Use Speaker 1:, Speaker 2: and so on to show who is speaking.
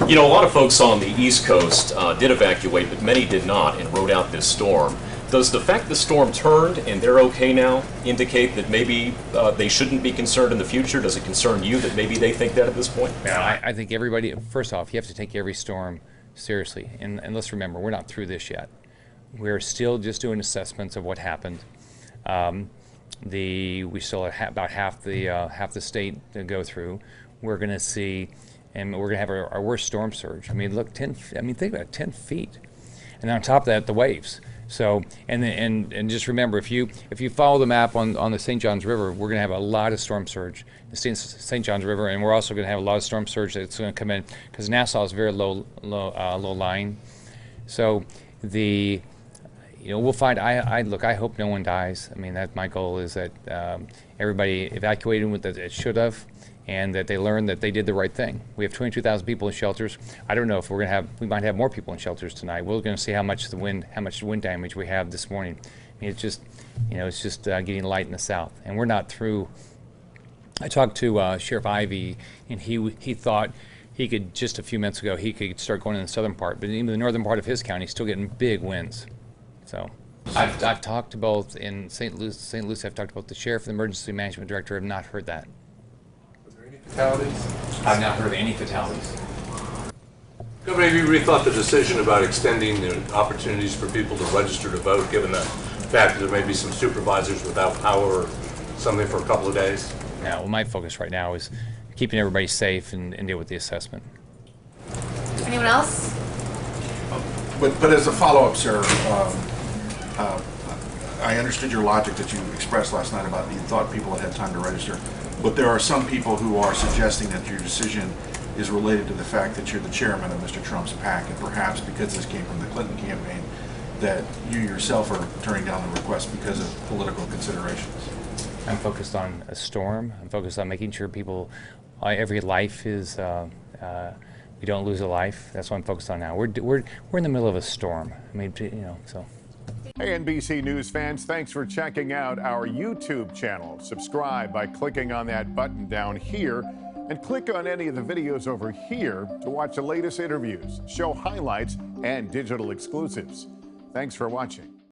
Speaker 1: You know, a lot of folks on the East Coast did evacuate, but many did not and rode out this storm. Does the fact the storm turned and they're okay now indicate that maybe they shouldn't be concerned in the future? Does it concern you that maybe they think that at this point?
Speaker 2: Yeah, I think everybody, first off, you have to take every storm seriously. And let's remember, we're not through this yet. We're still just doing assessments of what happened. We still have about half the state to go through. We're going to see, and we're going to have our worst storm surge. I mean, look, think about it, 10 feet. And on top of that, the waves. So, and just remember, if you follow the map on the St. Johns River, we're going to have a lot of storm surge in St. Johns River, and we're also going to have a lot of storm surge that's going to come in because Nassau is very low lying. So we'll find. I hope no one dies. I mean, my goal is that everybody evacuated what it should have, and that they learn that they did the right thing. We have 22,000 people in shelters. I don't know if we might have more people in shelters tonight. We're going to see how much wind damage we have this morning. I mean, it's just getting light in the south, and we're not through. I talked to Sheriff Ivey, and he thought he could, just a few minutes ago, he could start going in the southern part, but even the northern part of his county is still getting big winds. So I've talked to both in St. Lucie. I've talked to both the sheriff and the emergency management director. I've not heard that.
Speaker 3: Fatalities?
Speaker 2: I've not heard of any fatalities.
Speaker 3: Governor, have you rethought the decision about extending the opportunities for people to register to vote, given the fact that there may be some supervisors without power or something for a couple of days?
Speaker 2: Yeah, well, my focus right now is keeping everybody safe and deal with the assessment.
Speaker 4: Anyone else?
Speaker 5: But as a follow-up, sir, I understood your logic that you expressed last night about you thought people had had time to register. But there are some people who are suggesting that your decision is related to the fact that you're the chairman of Mr. Trump's PAC, and perhaps because this came from the Clinton campaign, that you yourself are turning down the request because of political considerations.
Speaker 2: I'm focused on a storm. I'm focused on making sure every life is, we don't lose a life. That's what I'm focused on now. We're in the middle of a storm. I mean, so.
Speaker 6: Hey, NBC News fans, thanks for checking out our YouTube channel. Subscribe by clicking on that button down here and click on any of the videos over here to watch the latest interviews, show highlights, and digital exclusives. Thanks for watching.